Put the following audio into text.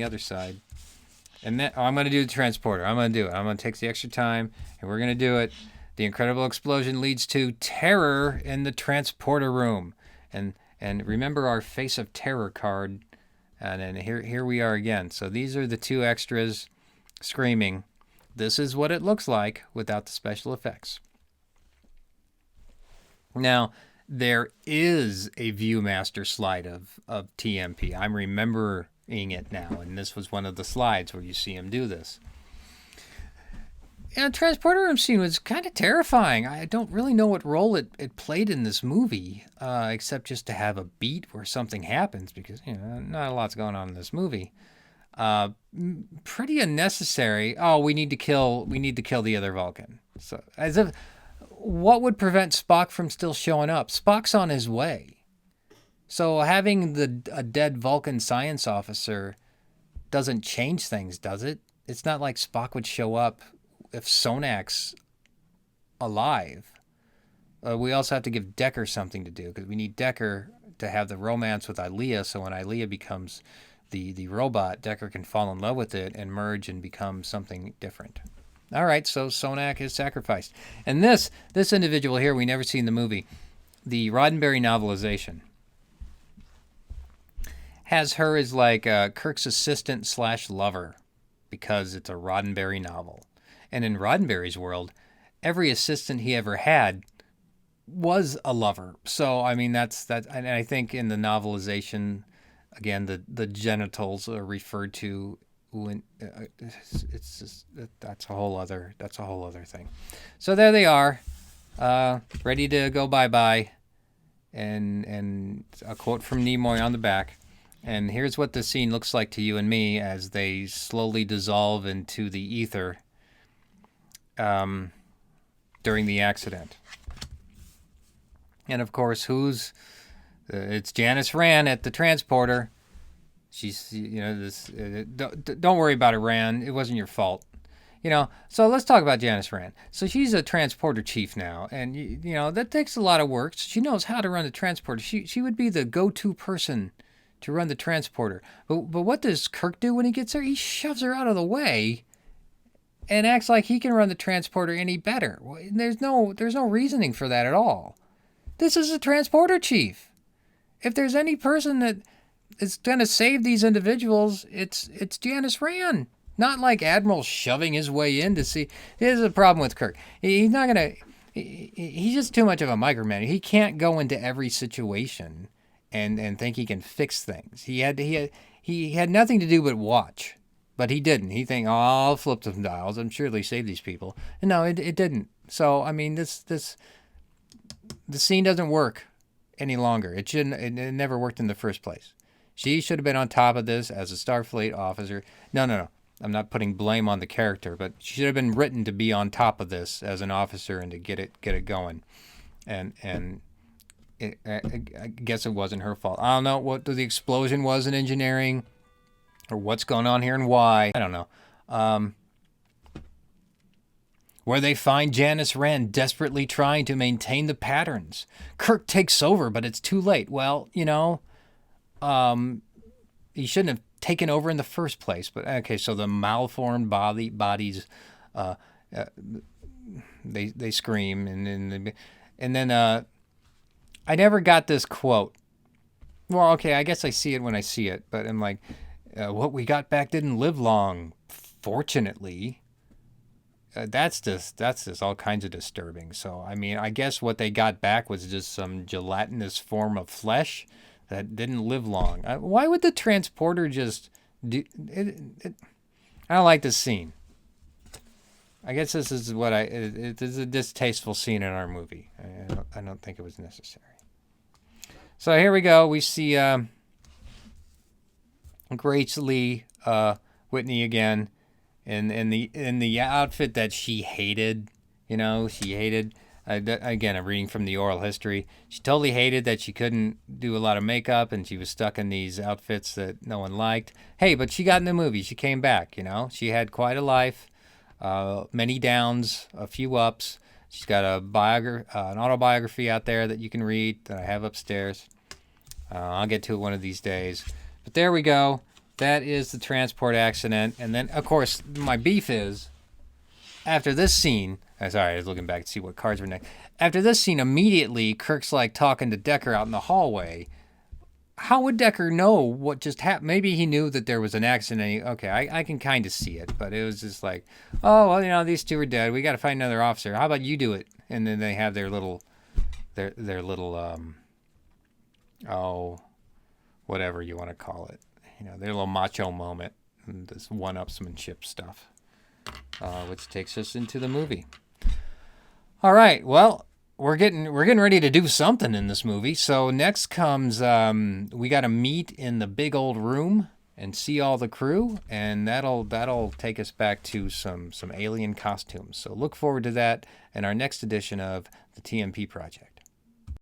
the other side. And then I'm going to do the transporter. I'm going to do it. I'm going to take the extra time, and we're going to do it. The incredible explosion leads to terror in the transporter room. And remember our Face of Terror card. And then here we are again. So these are the two extras screaming. This is what it looks like without the special effects. Now, there is a Viewmaster slide of TMP. I'm remembering it now, and this was one of the slides where you see him do this. And the transporter room scene was kind of terrifying. I don't really know what role it played in this movie, except just to have a beat where something happens, because not a lot's going on in this movie. Pretty unnecessary. Oh, we need to kill the other Vulcan. So as if, what would prevent Spock from still showing up? Spock's on his way. So having a dead Vulcan science officer doesn't change things, does it? It's not like Spock would show up if Sonak's alive. We also have to give Decker something to do, because we need Decker to have the romance with Ilia, so when Ilia becomes the robot, Decker can fall in love with it and merge and become something different. All right, so Sonak is sacrificed. And this individual here, we never see in the movie, the Roddenberry novelization, has her as like Kirk's assistant / lover, because it's a Roddenberry novel. And in Roddenberry's world, every assistant he ever had was a lover. So, I mean, that's that. And I think in the novelization, again, the genitals are referred to. When it's just, that's a whole other thing. So there they are, ready to go bye-bye, and a quote from Nimoy on the back. And here's what the scene looks like to you and me as they slowly dissolve into the ether during the accident. And of course, it's Janice Rand at the transporter. She's, don't worry about it, Rand. It wasn't your fault. So let's talk about Janice Rand. So she's a transporter chief now, and, that takes a lot of work. She knows how to run the transporter. She would be the go-to person to run the transporter. But what does Kirk do when he gets there? He shoves her out of the way and acts like he can run the transporter any better. There's no reasoning for that at all. This is a transporter chief. If there's any person that is going to save these individuals, it's Janice Rand. Not like Admiral shoving his way in to see. Here's the problem with Kirk. He's not going to... He's just too much of a micromanager. He can't go into every situation and think he can fix things. He had nothing to do but watch. But he didn't. He think, I'll flip some dials. I'm sure they save these people. And no, it didn't. So, I mean, the scene doesn't work any longer. It never worked in the first place. She should have been on top of this as a Starfleet officer. No. I'm not putting blame on the character, but she should have been written to be on top of this as an officer and to get it going. And I guess it wasn't her fault. I don't know what the explosion was in engineering, or what's going on here and why. I don't know. Where they find Janice Rand desperately trying to maintain the patterns. Kirk takes over, but it's too late. Well, he shouldn't have taken over in the first place. But okay, so the malformed bodies, they scream, and then I never got this quote. Well, okay, I guess I see it when I see it, but I'm like, what we got back didn't live long, fortunately. That's just all kinds of disturbing. So, I mean, I guess what they got back was just some gelatinous form of flesh that didn't live long. Why would the transporter just do it? I don't like this scene. I guess this is it is a distasteful scene in our movie. I don't think it was necessary. So here we go. We see Grace Lee Whitney again in the outfit that she hated. She hated. Again, I'm reading from the oral history. She totally hated that she couldn't do a lot of makeup and she was stuck in these outfits that no one liked. Hey, but she got in the movie. She came back, She had quite a life, many downs, a few ups. She's got an autobiography out there that you can read that I have upstairs. I'll get to it one of these days. But there we go. that is the transport accident. And then, of course, my beef is, after this scene, sorry, I was looking back to see what cards were next. After this scene, immediately, Kirk's like talking to Decker out in the hallway. How would Decker know what just happened? Maybe he knew that there was an accident. I can kind of see it, but it was just like, oh, well, these two are dead. We got to find another officer. How about you do it? And then they have their little, whatever you want to call it. Their little macho moment, and this one-upsmanship stuff, which takes us into the movie. All right, well, we're getting ready to do something in this movie. So next comes we got to meet in the big old room and see all the crew, and that'll take us back to some alien costumes. So look forward to that in our next edition of the TMP Project.